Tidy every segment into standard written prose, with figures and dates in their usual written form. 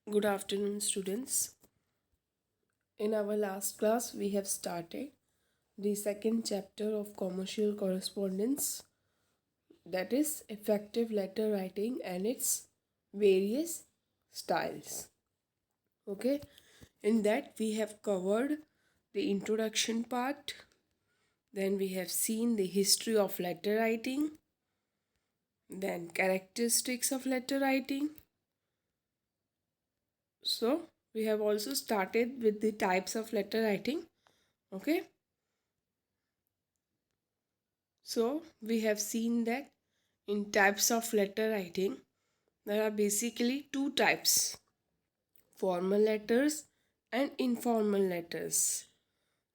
Good afternoon, students. In our last class, we have started the second chapter of commercial correspondence, that is, effective letter writing and its various styles. Okay, in that, we have covered the introduction part, then, we have seen the history of letter writing, then, characteristics of letter writing. So, we have also started with the types of letter writing. Okay. So we have seen that in types of letter writing, there are basically two types: formal letters and informal letters.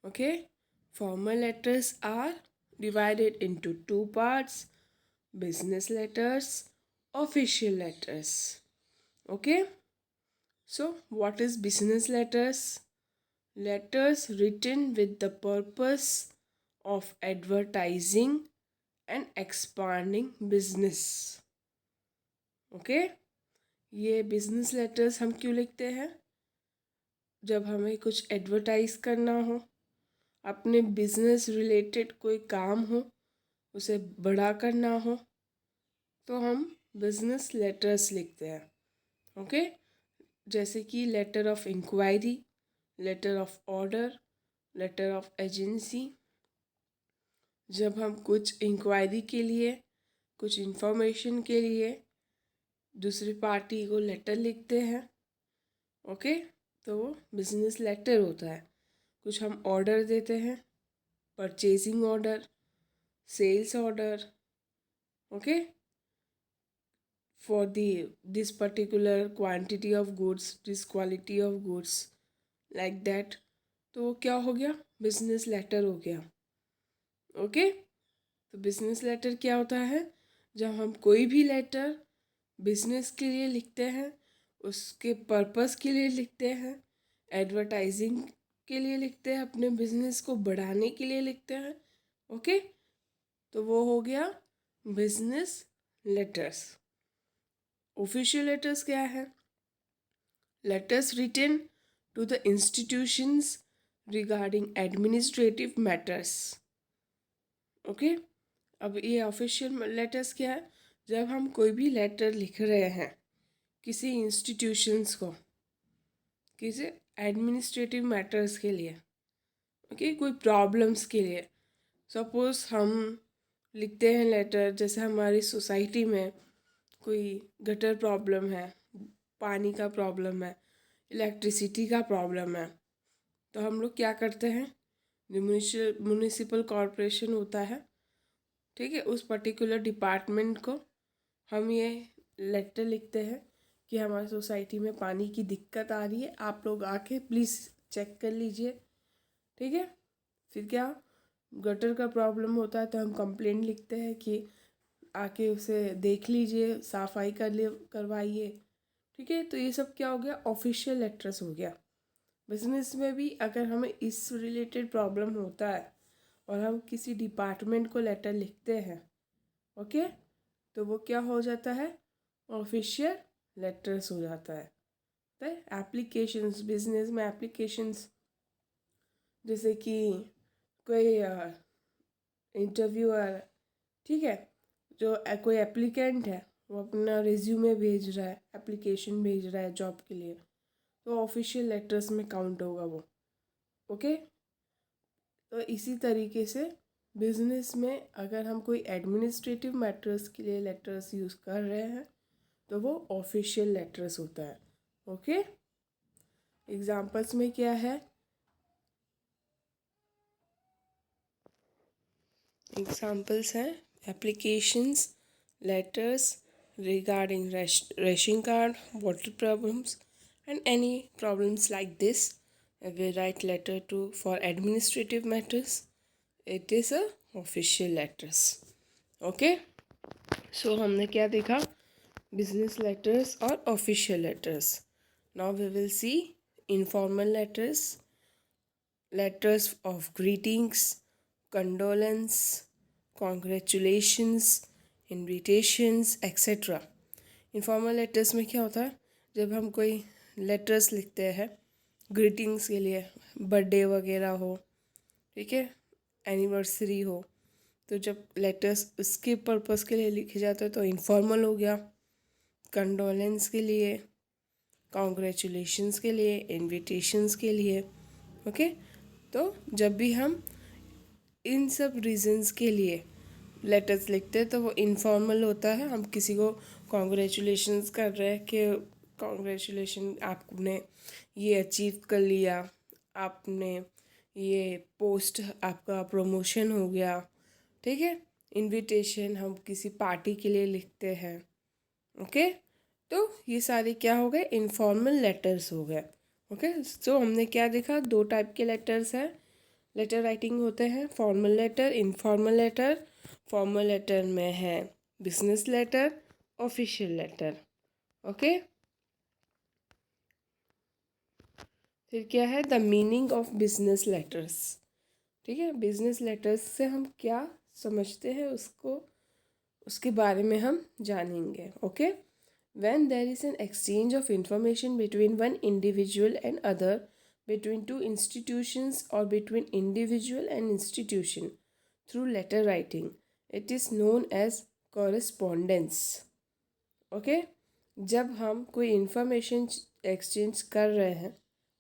Okay, formal letters are divided into two parts: business letters, official letters. Okay, so what is business letters? Letters written with the purpose of advertising and expanding business. Okay, ये business letters हम क्यों लिखते हैं? जब हमें कुछ advertise करना हो, अपने बिजनेस रिलेटेड कोई काम हो, उसे बड़ा करना हो, तो हम बिजनेस लेटर्स लिखते हैं. ओके, जैसे कि letter of inquiry, letter of order, letter of agency. जब हम कुछ इंक्वायरी के लिए, कुछ इंफॉर्मेशन के लिए दूसरी पार्टी को लेटर लिखते हैं, ओके, तो वो बिजनेस लेटर होता है. कुछ हम ऑर्डर देते हैं, purchasing order, sales order, okay, for this particular quantity of goods, this quality of goods, like that. तो वो क्या हो गया? बिजनेस लेटर हो गया. ओके, तो बिजनेस लेटर क्या होता है? जब हम कोई भी लेटर बिजनेस के लिए लिखते हैं, उसके पर्पस के लिए लिखते हैं, एडवर्टाइजिंग के लिए लिखते हैं, अपने बिजनेस को बढ़ाने के लिए लिखते हैं. ओके, तो वो हो गया बिजनेस लेटर्स. ऑफिशियल लेटर्स क्या है? Letters written to the institutions regarding administrative matters. Okay, अब ये ऑफिशियल लेटर्स क्या है? जब हम कोई भी लेटर लिख रहे हैं किसी इंस्टीट्यूशंस को, किसी एडमिनिस्ट्रेटिव मैटर्स के लिए, ओके, कोई प्रॉब्लम्स के लिए. सपोज़ हम लिखते हैं लेटर, जैसे हमारी सोसाइटी में कोई गटर प्रॉब्लम है, पानी का प्रॉब्लम है, इलेक्ट्रिसिटी का प्रॉब्लम है, तो हम लोग क्या करते हैं? जो म्यूनिसिपल कॉरपोरेशन होता है, ठीक है, उस पर्टिकुलर डिपार्टमेंट को हम ये लेटर लिखते हैं कि हमारी सोसाइटी में पानी की दिक्कत आ रही है, आप लोग आके प्लीज़ चेक कर लीजिए. ठीक है, फिर क्या, गटर का प्रॉब्लम होता है तो हम कंप्लेंट लिखते हैं कि आके उसे देख लीजिए, सफाई करवाइए. ठीक है, तो ये सब क्या हो गया? ऑफिशियल लेटर्स हो गया. बिजनेस में भी अगर हमें इस रिलेटेड प्रॉब्लम होता है और हम किसी डिपार्टमेंट को लेटर लिखते हैं, ओके, तो वो क्या हो जाता है? ऑफिशियल लेटर्स हो जाता है. तो एप्लीकेशंस, बिजनेस में एप्लीकेशंस, जैसे कि कोई इंटरव्यूअर, ठीक है, जो कोई एप्लीकेंट है, वो अपना रिज्यूमे भेज रहा है, एप्लीकेशन भेज रहा है जॉब के लिए, तो ऑफिशियल लेटर्स में काउंट होगा वो. ओके, तो इसी तरीके से बिजनेस में अगर हम कोई एडमिनिस्ट्रेटिव मैटर्स के लिए लेटर्स यूज़ कर रहे हैं, तो वो ऑफिशियल लेटर्स होता है. ओके, एग्जांपल्स में क्या है? एग्जांपल्स हैं applications, letters regarding ration card, water problems, and any problems like this. We write letter to for administrative matters. It is a official letters. Okay, so हमने क्या देखा? Business letters और official letters. Now we will see informal letters, letters of greetings, condolence, congratulations, invitations etcetera. Informal letters में क्या होता है? जब हम कोई लेटर्स लिखते हैं ग्रीटिंग्स के लिए, बर्थडे वगैरह हो, ठीक है, एनिवर्सरी हो, तो जब लेटर्स उसके पर्पस के लिए लिखे जाते हैं तो इनफॉर्मल हो गया। कंडोलेंस के लिए, कॉन्ग्रेचुलेशंस के लिए, इनविटेशंस के लिए, ओके। तो जब भी हम इन सब रीजंस के लिए लेटर्स लिखते हैं तो वो इनफॉर्मल होता है। हम किसी को कॉन्ग्रेचुलेशंस कर रहे हैं कि कॉन्ग्रेचुलेशन, आपने ये अचीव कर लिया, आपने ये पोस्ट, आपका प्रमोशन हो गया, ठीक है। इनविटेशन हम किसी पार्टी के लिए लिखते हैं, ओके। तो ये सारे क्या हो गए, इनफॉर्मल लेटर्स हो गए, ओके। सो हमने क्या देखा, दो टाइप के लेटर्स हैं, लेटर राइटिंग होते हैं, formal letter, informal letter. Formal letter में है business letter, official letter, okay. फिर क्या है, the meaning of business letters, ठीक है। बिजनेस लेटर्स से हम क्या समझते हैं उसको, उसके बारे में हम जानेंगे, okay. When there is an exchange of information between one individual and other, between two institutions or between individual and institution through letter writing, it is known as correspondence, okay। जब हम कोई इंफॉर्मेशन एक्सचेंज कर रहे हैं,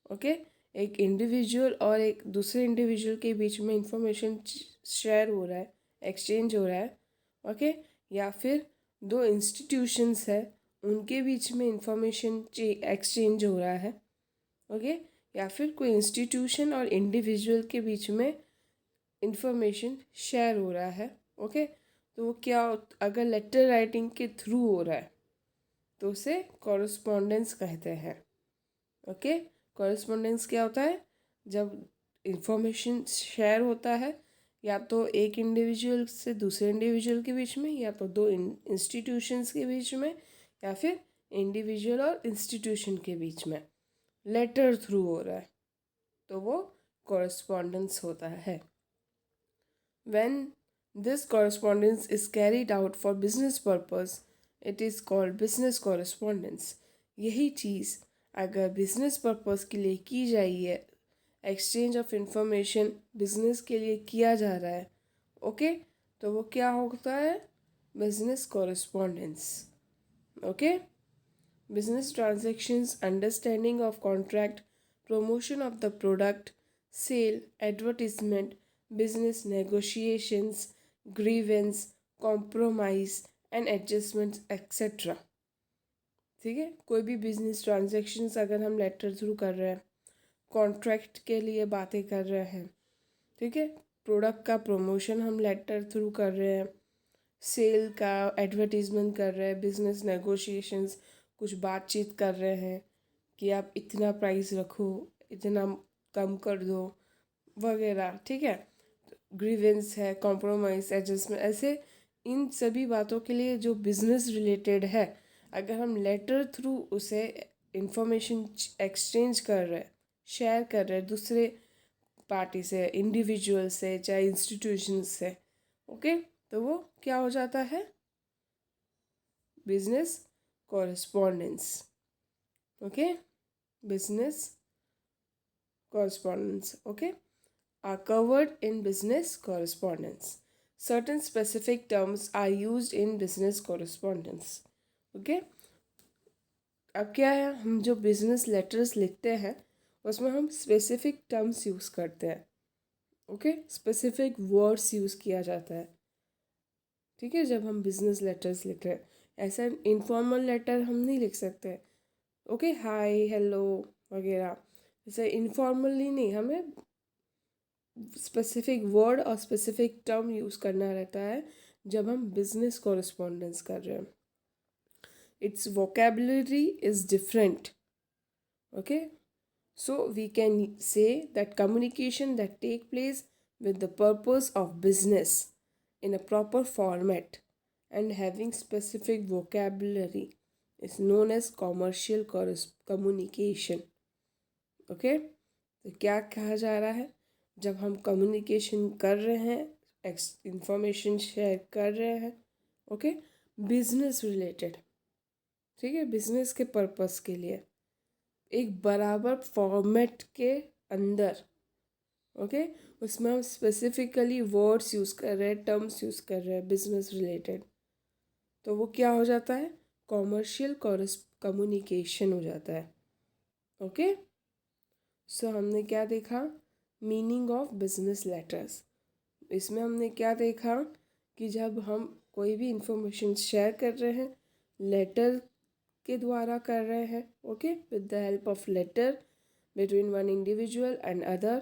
okay, एक individual और एक दूसरे इंडिविजुअल के बीच में इंफॉर्मेशन शेयर हो रहा है, एक्सचेंज हो रहा है, ओके, या फिर दो इंस्टीट्यूशंस है उनके बीच में इंफॉर्मेशन एक्सचेंज हो रहा है, ओके, या फिर कोई इंस्टीट्यूशन और इंडिविजुअल के बीच में इंफॉर्मेशन शेयर हो रहा है, ओके। तो वो क्या, अगर लेटर राइटिंग के थ्रू हो रहा है तो उसे कॉरेस्पॉन्डेंस कहते हैं, ओके। कॉरेस्पॉन्डेंस क्या होता है, जब इंफॉर्मेशन शेयर होता है या तो एक इंडिविजुअल से दूसरे इंडिविजुअल के बीच में, या तो दो इंस्टीट्यूशंस के बीच में, या फिर इंडिविजुअल और इंस्टीट्यूशन के बीच में लेटर थ्रू हो रहा है, तो वो कॉरेस्पॉन्डेंस होता है। When this correspondence is carried out for business purpose, it is called business correspondence. यही चीज़ अगर बिजनेस पर्पस के लिए की जाइए है, एक्सचेंज ऑफ इंफॉर्मेशन बिजनेस के लिए किया जा रहा है, ओके, तो वो क्या होता है, business correspondence, okay. Business transactions, understanding of contract, promotion of the product, sale, advertisement, business negotiations, grievance, compromise and adjustments, etc. ठीक है, कोई भी बिजनेस ट्रांजेक्शन्स अगर हम लेटर थ्रू कर रहे हैं, कॉन्ट्रैक्ट के लिए बातें कर रहे हैं, ठीक है, प्रोडक्ट का प्रमोशन हम लेटर थ्रू कर रहे हैं, सेल का एडवर्टीजमेंट कर रहे हैं, बिजनेस नेगोशिएशंस, कुछ बातचीत कर रहे हैं कि आप इतना प्राइस रखो, इतना कम कर दो वगैरह, ठीक है। ग्रीवेंस है, कॉम्प्रोमाइज़, एडजस्टमेंट, ऐसे इन सभी बातों के लिए जो बिजनेस रिलेटेड है, अगर हम लेटर थ्रू उसे इंफॉर्मेशन एक्सचेंज कर रहे हैं, शेयर कर रहे हैं दूसरे पार्टी से, इंडिविजुअल से, चाहे इंस्टीट्यूशन से, ओके, तो वो क्या हो जाता है, business correspondence, okay, business correspondence, okay, are covered in business correspondence. Certain specific terms are used in business correspondence, okay। अब क्या है, हम जो बिजनेस लेटर्स लिखते हैं उसमें हम स्पेसिफिक टर्म्स यूज़ करते हैं, ओके, स्पेसिफिक वर्ड्स यूज़ किया जाता है, ठीक है, जब हम बिजनेस लेटर्स लिख रहे हैं। ऐसा इनफॉर्मल लेटर हम नहीं लिख सकते, ओके, हाय, हेलो वगैरह, जैसे इनफॉर्मली नहीं, हमें स्पेसिफिक वर्ड और स्पेसिफिक टर्म यूज़ करना रहता है जब हम बिजनेस कॉरेस्पॉन्डेंस कर रहे हैं। Its vocabulary is different, okay. So we can say that communication that take place with the purpose of business in a proper format and having specific vocabulary is known as commercial communication, okay। तो क्या कहा जा रहा है, जब हम communication कर रहे हैं, इंफॉर्मेशन शेयर कर रहे हैं, ओके, बिजनेस रिलेटेड, ठीक है, बिजनेस के पर्पस के लिए, एक बराबर फॉर्मेट के अंदर, ओके, उसमें हम स्पेसिफिकली वर्ड्स यूज़ कर रहे हैं, टर्म्स यूज़ कर रहे हैं बिजनेस रिलेटेड, तो वो क्या हो जाता है, कॉमर्शियल कम्युनिकेशन हो जाता है। ओके, सो हमने क्या देखा, मीनिंग ऑफ बिजनेस लेटर्स। इसमें हमने क्या देखा कि जब हम कोई भी इंफॉर्मेशन शेयर कर रहे हैं, लेटर के द्वारा कर रहे हैं, okay, with the help of letter between one individual and other,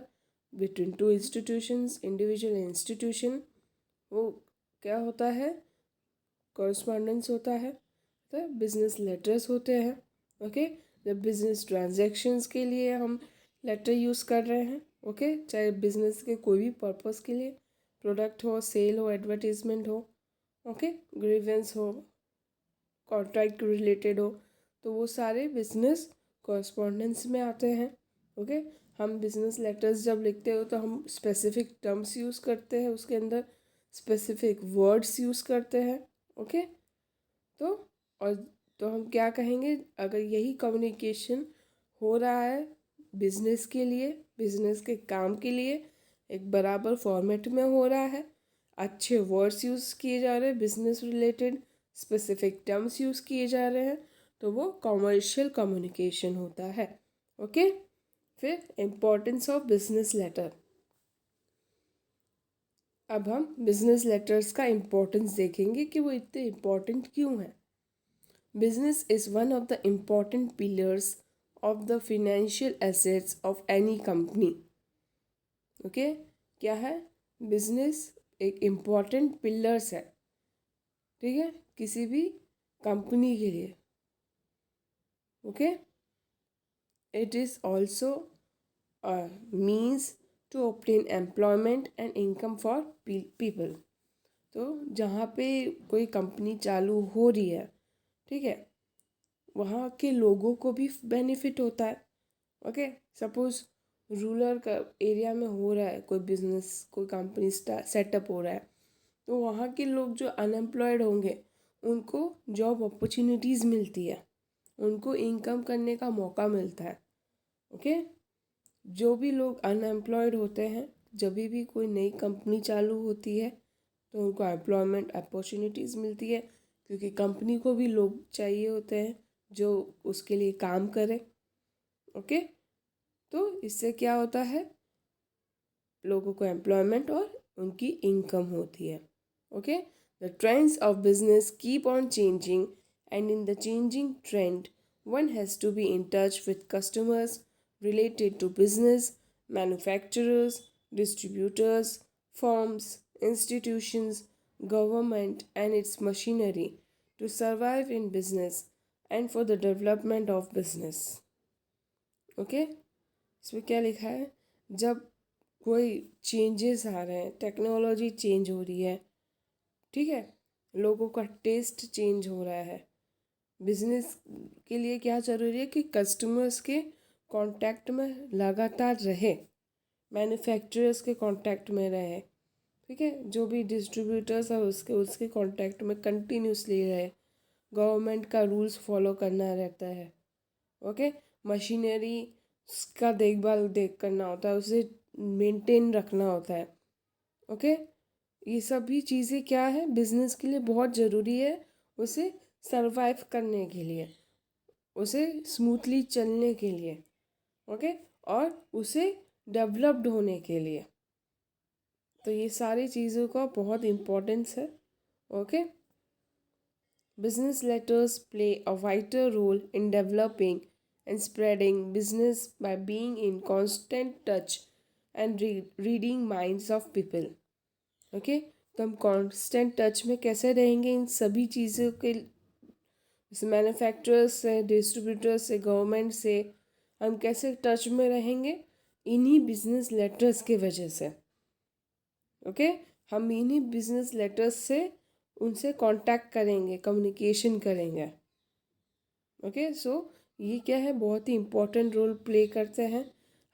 between two institutions, individual institution, वो क्या होता है, कॉरस्पॉन्डेंस होता है, तो बिजनेस लेटर्स होते हैं। ओके, जब बिजनेस ट्रांजैक्शंस के लिए हम लेटर यूज़ कर रहे हैं, ओके, चाहे बिजनेस के कोई भी पर्पस के लिए, प्रोडक्ट हो, सेल हो, एडवर्टीजमेंट हो, ओके, ग्रीवेंस हो, कॉन्ट्रैक्ट रिलेटेड हो, तो वो सारे बिजनेस कॉरस्पॉन्डेंस में आते हैं। ओके, हम बिजनेस लेटर्स जब लिखते हो तो हम स्पेसिफिक टर्म्स यूज़ करते हैं, उसके अंदर स्पेसिफिक वर्ड्स यूज़ करते हैं। ओके, तो और तो हम क्या कहेंगे, अगर यही कम्युनिकेशन हो रहा है बिजनेस के लिए, बिजनेस के काम के लिए, एक बराबर फॉर्मेट में हो रहा है, अच्छे वर्ड्स यूज़ किए जा रहे हैं, business related specific terms use किए जा रहे हैं, तो वो कॉमर्शियल कम्युनिकेशन होता है। ओके, फिर इम्पोर्टेंस ऑफ बिजनेस लेटर। अब हम बिजनेस लेटर्स का इम्पोर्टेंस देखेंगे कि वो इतने इम्पोर्टेंट क्यों हैं। Business is one of the important pillars of the financial assets of any company. Okay, क्या है, बिजनेस एक इम्पॉर्टेंट पिलर्स है, ठीक है, किसी भी कंपनी के लिए। Okay, it is also means to obtain employment and income for people. तो जहाँ पे कोई कंपनी चालू हो रही है, ठीक है, वहाँ के लोगों को भी बेनिफिट होता है। ओके, सपोज रूरल का एरिया में हो रहा है कोई बिजनेस, कोई कंपनी सेटअप हो रहा है, तो वहाँ के लोग जो अनएम्प्लॉयड होंगे उनको जॉब अपॉर्चुनिटीज़ मिलती है, उनको इनकम करने का मौका मिलता है। ओके, जो भी लोग अनएम्प्लॉयड होते हैं, जब भी कोई नई कंपनी चालू होती है तो उनको एम्प्लॉयमेंट अपॉर्चुनिटीज़ मिलती है, क्योंकि कंपनी को भी लोग चाहिए होते हैं जो उसके लिए काम करें। ओके, तो इससे क्या होता है, लोगों को एम्प्लॉयमेंट और उनकी इनकम होती है। Okay, the trends of business keep on changing and in the changing trend one has to be in touch with customers related to business, manufacturers, distributors, firms, institutions, government and its machinery to survive in business and for the development of business. Okay, इसमें क्या लिखा है, जब कोई changes आ रहे हैं, technology change हो रही है, ठीक है, लोगों का टेस्ट चेंज हो रहा है, बिजनेस के लिए क्या ज़रूरी है कि कस्टमर्स के कांटेक्ट में लगातार रहे, मैन्युफैक्चरर्स के कांटेक्ट में रहे, ठीक है, जो भी डिस्ट्रीब्यूटर्स है उसके उसके कांटेक्ट में कंटिन्यूसली रहे, गवर्नमेंट का रूल्स फॉलो करना रहता है। ओके, मशीनरी का देखभाल करना होता है, उसे मेंटेन रखना होता है। ओके, ये सभी चीज़ें क्या है, बिजनेस के लिए बहुत ज़रूरी है, उसे सरवाइव करने के लिए, उसे स्मूथली चलने के लिए, ओके, और उसे डेवलप्ड होने के लिए। तो ये सारी चीज़ों का बहुत इम्पोर्टेंस है। Okay, business letters play a vital role in developing and spreading business by being in constant touch and reading minds of people. Okay, तो हम कांस्टेंट टच में कैसे रहेंगे इन सभी चीज़ों के, जैसे मैन्युफैक्चरर्स से, डिस्ट्रीब्यूटर्स से, गवर्नमेंट से, हम कैसे टच में रहेंगे, इन्हीं बिजनेस लेटर्स की वजह से। ओके, हम इन्हीं बिजनेस लेटर्स से उनसे कांटेक्ट करेंगे, कम्युनिकेशन करेंगे। ओके, सो ये क्या है, बहुत ही इम्पोर्टेंट रोल प्ले करते हैं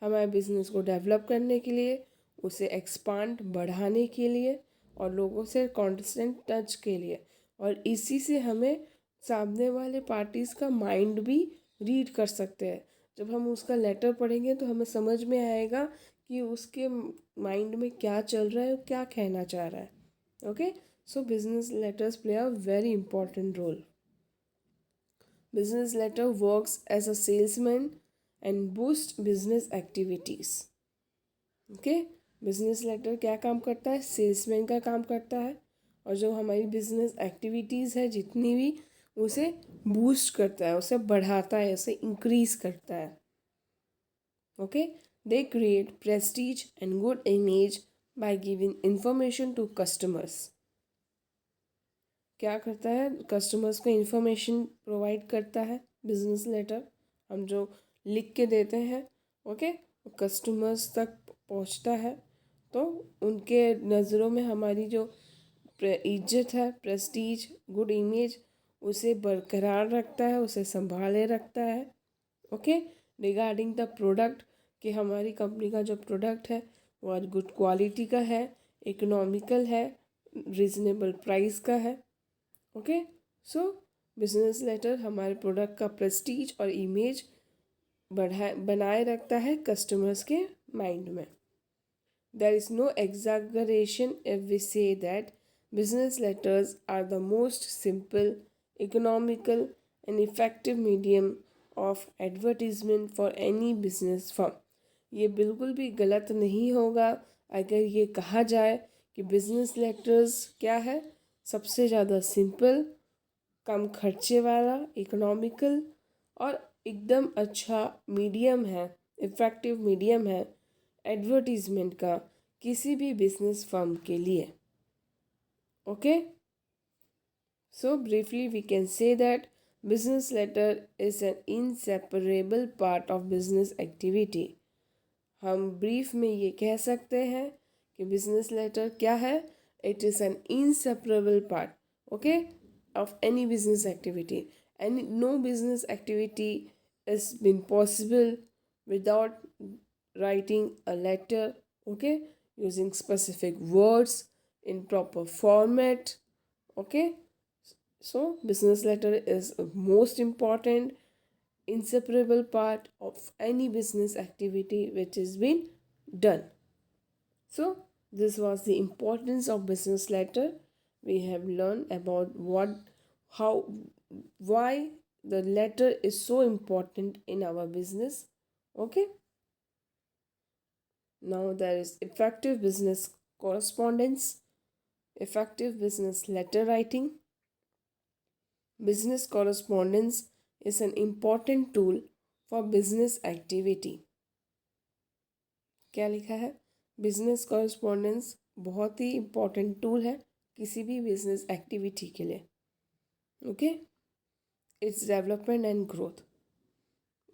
हमारे बिजनेस को डेवलप करने के लिए, उसे एक्सपांड बढ़ाने के लिए और लोगों से कांस्टेंट टच के लिए, और इसी से हमें सामने वाले पार्टीज़ का माइंड भी रीड कर सकते हैं। जब हम उसका लेटर पढ़ेंगे तो हमें समझ में आएगा कि उसके माइंड में क्या चल रहा है, क्या कहना चाह रहा है। Okay, so business letters play a very important role. Business letter works as a salesman and boost business activities. Okay, business letter क्या काम करता है? सेल्समैन का काम करता है, और जो हमारी बिजनेस एक्टिविटीज़ है जितनी भी, उसे बूस्ट करता है, उसे बढ़ाता है, उसे इंक्रीज करता है. Okay, they create prestige and good image by giving information to customers. क्या करता है? कस्टमर्स को इंफॉर्मेशन प्रोवाइड करता है बिजनेस लेटर. हम जो लिख के देते हैं, ओके, कस्टमर्स तक पहुंचता है, तो उनके नज़रों में हमारी जो इज्जत है, प्रेस्टीज, गुड इमेज, उसे बरकरार रखता है, उसे संभाले रखता है. ओके, रिगार्डिंग द प्रोडक्ट, कि हमारी कंपनी का जो प्रोडक्ट है वो आज गुड क्वालिटी का है, इकोनॉमिकल है, रिजनेबल प्राइस का है. ओके, सो बिजनेस लेटर हमारे प्रोडक्ट का प्रेस्टीज और इमेज बनाए रखता है कस्टमर्स के माइंड में. There is no exaggeration if we say that business letters are the most simple, economical, and effective medium of advertisement for any business firm. ये बिल्कुल भी गलत नहीं होगा अगर ये कहा जाए कि बिजनेस लेटर्स क्या है? सबसे ज़्यादा सिंपल, कम खर्चे वाला, इकोनॉमिकल और एकदम अच्छा मीडियम है, इफ़ेक्टिव मीडियम है एडवर्टीज़मेंट का किसी भी बिजनेस फर्म के लिए. Okay, so briefly we can say that business letter is an inseparable part of business activity. हम ब्रीफ में ये कह सकते हैं कि बिजनेस लेटर क्या है? It is an inseparable part, okay, of any business activity. And no business activity has been possible without writing a letter, okay, using specific words in proper format. Okay, so business letter is a most important inseparable part of any business activity which is being done. So this was the importance of business letter. We have learned about how, why the letter is so important in our business. Okay, now there is effective business correspondence, effective business letter writing. Business correspondence is an important tool for business activity. क्या लिखा है? Business correspondence बहुत ही important tool है किसी भी business activity के लिए. Okay, its development and growth,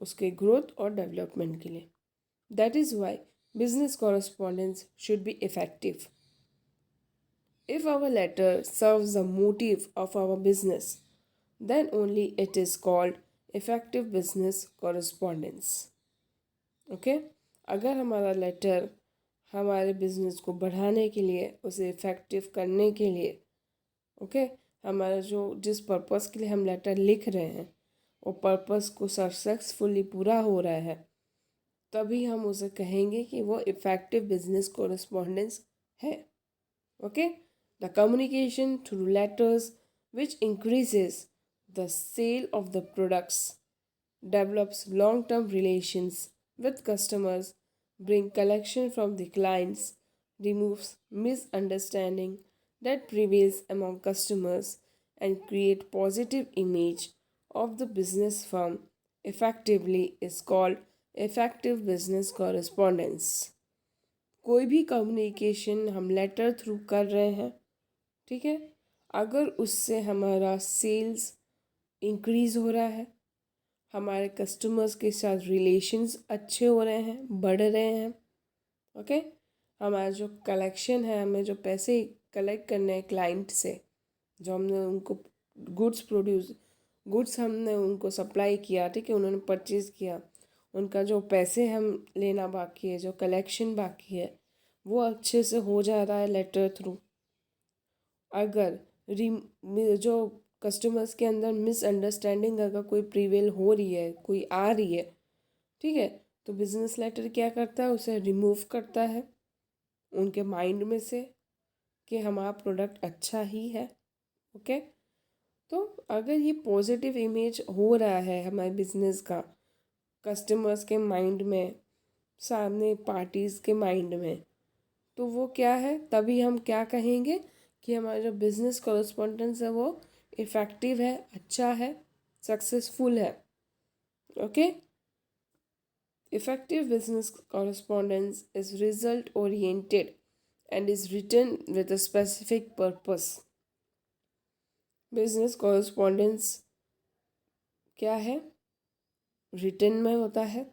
उसके ग्रोथ और डेवलपमेंट के लिए. That is why business correspondence should be effective. If our letter serves the motive of our business, then only it is called effective business correspondence. Okay? अगर हमारा letter हमारे business को बढ़ाने के लिए, उसे इफ़ेक्टिव करने के लिए, ओके, हमारा जो जिस पर्पस के लिए हम लेटर लिख रहे हैं वो पर्पस को सक्सेसफुली पूरा हो रहा है, तभी हम उसे कहेंगे कि वो इफ़ेक्टिव बिजनेस कोरेस्पॉन्डेंस है. Okay, the communication through letters which increases the sale of the products, develops long-term relations with customers, bring collection from the clients, removes misunderstanding that prevails among customers, and create positive image of the business firm effectively is called effective business correspondence. कोई भी communication हम letter through कर रहे हैं, ठीक है, अगर उससे हमारा सेल्स इंक्रीज़ हो रहा है, हमारे कस्टमर्स के साथ रिलेशंस अच्छे हो रहे हैं, बढ़ रहे हैं, ओके, हमारा जो कलेक्शन है, हमें जो पैसे कलेक्ट करने हैं क्लाइंट से, जो हमने उनको गुड्स हमने उनको सप्लाई किया, ठीक है, उन्होंने परचेज़ किया, उनका जो पैसे हम लेना बाकी है, जो कलेक्शन बाकी है, वो अच्छे से हो जा रहा है लेटर थ्रू. अगर जो कस्टमर्स के अंदर मिसअंडरस्टैंडिंग अगर कोई प्रीवेल हो रही है, कोई आ रही है, ठीक है। तो बिजनेस लेटर क्या करता है, उसे रिमूव करता है उनके माइंड में से कि हमारा प्रोडक्ट अच्छा ही है। ओके। तो अगर ये पॉजिटिव इमेज हो रहा है हमारे बिजनेस का कस्टमर्स के माइंड में, सामने पार्टीज़ के माइंड में, तो वो क्या है, तभी हम क्या कहेंगे कि हमारा जो बिजनेस कॉरेस्पॉन्डेंस है वो इफ़ेक्टिव है, अच्छा है, सक्सेसफुल है। Okay. Effective business correspondence is result oriented and is written with a specific purpose. Business correspondence क्या है, रिटन में होता है।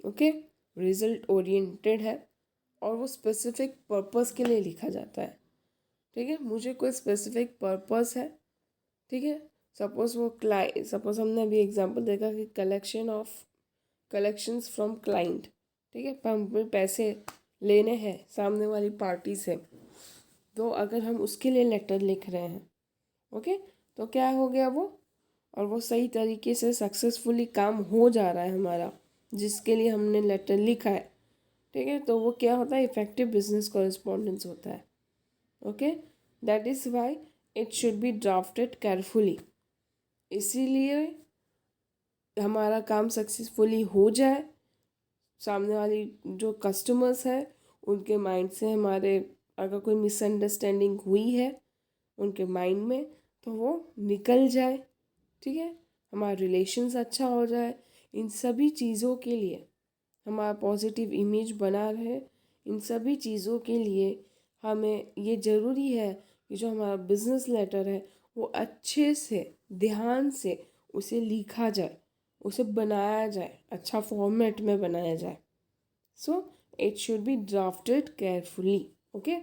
ओके। रिजल्ट ओरिएंटेड है और वो स्पेसिफिक पर्पस के लिए लिखा जाता है। ठीक है। मुझे कोई स्पेसिफिक पर्पस है। ठीक है। सपोज हमने अभी एग्जांपल देखा कि कलेक्शंस फ्रॉम क्लाइंट। ठीक है। हमें पैसे लेने हैं सामने वाली पार्टी से, तो अगर हम उसके लिए लेटर लिख रहे हैं, ओके, तो क्या हो गया वो, और वो सही तरीके से सक्सेसफुली काम हो जा रहा है हमारा जिसके लिए हमने लेटर लिखा है। ठीक है। तो वो क्या होता है, इफेक्टिव बिजनेस कॉरेस्पॉन्डेंस होता है। Okay. That is why it should be drafted carefully. इसीलिए हमारा काम सक्सेसफुली हो जाए, सामने वाली जो कस्टमर्स हैं उनके माइंड से हमारे अगर कोई मिसअंडरस्टैंडिंग हुई है उनके माइंड में तो वो निकल जाए। ठीक है। हमारा रिलेशंस अच्छा हो जाए। इन सभी चीज़ों के लिए हमारा पॉजिटिव इमेज बना रहे, इन सभी चीज़ों के लिए हमें ये ज़रूरी है कि जो हमारा बिजनेस लेटर है वो अच्छे से ध्यान से उसे लिखा जाए, उसे बनाया जाए, अच्छा फॉर्मेट में बनाया जाए। So it should be drafted carefully. Okay.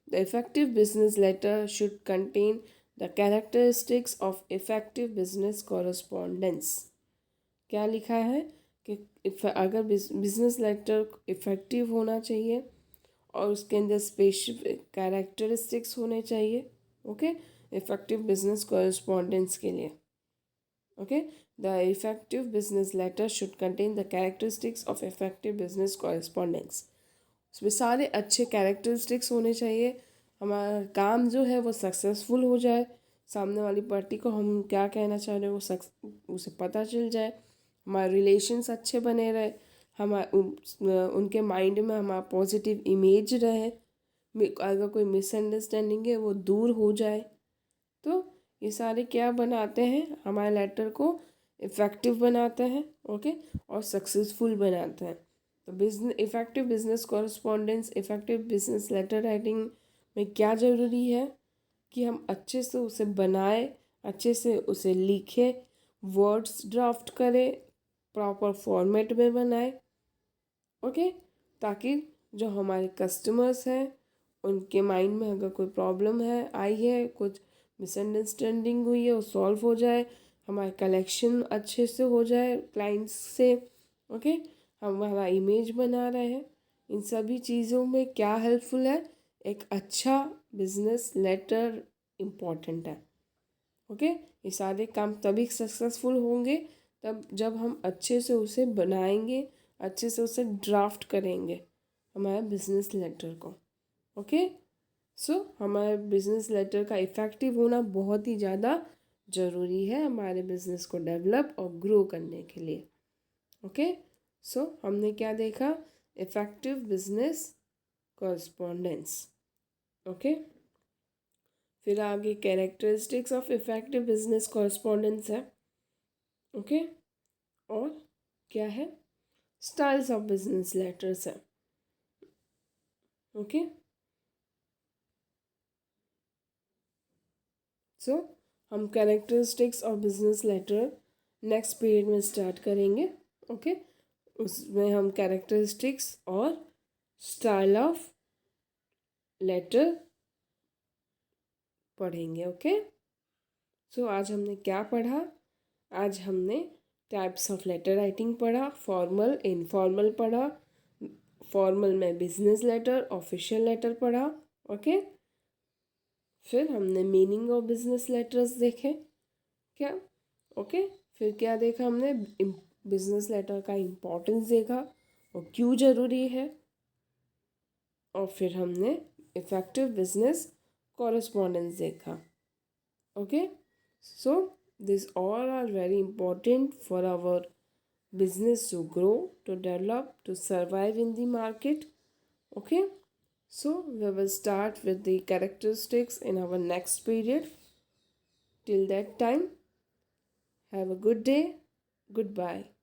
The effective business letter should contain the characteristics of effective business correspondence. क्या लिखा है कि अगर बिजनेस लेटर इफ़ेक्टिव होना चाहिए और उसके अंदर स्पेसिफिक कैरेक्टरिस्टिक्स होने चाहिए। ओके। इफ़ेक्टिव बिजनेस कॉरेस्पॉन्डेंस के लिए। Okay. The effective business letter should contain the characteristics of effective business correspondence. उसमें सारे अच्छे कैरेक्टरिस्टिक्स होने चाहिए, हमारा काम जो है वो सक्सेसफुल हो जाए, सामने वाली पार्टी को हम क्या कहना चाह रहे हैं वो उसे पता चल जाए, हमारे रिलेशंस अच्छे बने रहे, उनके माइंड में हमारा पॉजिटिव इमेज रहे, अगर कोई मिसअंडरस्टैंडिंग है वो दूर हो जाए। तो ये सारे क्या बनाते हैं, हमारे लेटर को इफ़ेक्टिव बनाते हैं। ओके। और सक्सेसफुल बनाते हैं। तो business effective business correspondence, effective business letter writing में क्या ज़रूरी है कि हम अच्छे से उसे बनाए, अच्छे से उसे लिखें, वर्ड्स ड्राफ्ट करें, प्रॉपर फॉर्मेट में बनाए। ओके। ताकि जो हमारे कस्टमर्स हैं उनके माइंड में अगर कोई प्रॉब्लम है आई है, कुछ मिसअंडरस्टैंडिंग हुई है, वो सॉल्व हो जाए, हमारा कलेक्शन अच्छे से हो जाए क्लाइंट्स से। ओके। हमारा इमेज बना रहे हैं। इन सभी चीज़ों में क्या हेल्पफुल है, एक अच्छा बिजनेस लेटर इम्पॉर्टेंट है। ओके। ये सारे काम तभी सक्सेसफुल होंगे तब जब हम अच्छे से उसे बनाएंगे, अच्छे से उसे ड्राफ्ट करेंगे हमारे बिजनेस लेटर को। ओके। सो हमारे बिजनेस लेटर का इफ़ेक्टिव होना बहुत ही ज़्यादा ज़रूरी है हमारे बिजनेस को डेवलप और ग्रो करने के लिए। ओके। सो हमने क्या देखा, इफ़ेक्टिव बिजनेस कॉरेस्पॉन्डेंस। ओके। फिर आगे characteristics of effective business correspondence है। ओके। और क्या है, स्टाइल्स ऑफ बिजनेस लेटर्स है। ओके। सो हम characteristics of business letter next period में स्टार्ट करेंगे। ओके। उसमें हम कैरेक्टरिस्टिक्स और स्टाइल ऑफ लेटर पढ़ेंगे। ओके। सो आज हमने क्या पढ़ा, आज हमने टाइप्स ऑफ लेटर राइटिंग पढ़ा, फॉर्मल इनफॉर्मल पढ़ा, फॉर्मल में बिजनेस लेटर ऑफिशियल लेटर पढ़ा। ओके। फिर हमने मीनिंग ऑफ बिजनेस लेटर्स देखे क्या। ओके। फिर क्या देखा हमने, बिजनेस लेटर का इम्पोर्टेंस देखा और क्यों ज़रूरी है, और फिर हमने इफ़ेक्टिव बिजनेस कॉरेस्पॉन्डेंस देखा. Okay, so these all are very important for our business to grow, to develop, to survive in the market. Okay, so we will start with the characteristics in our next period. Till that time, have a good day. Goodbye.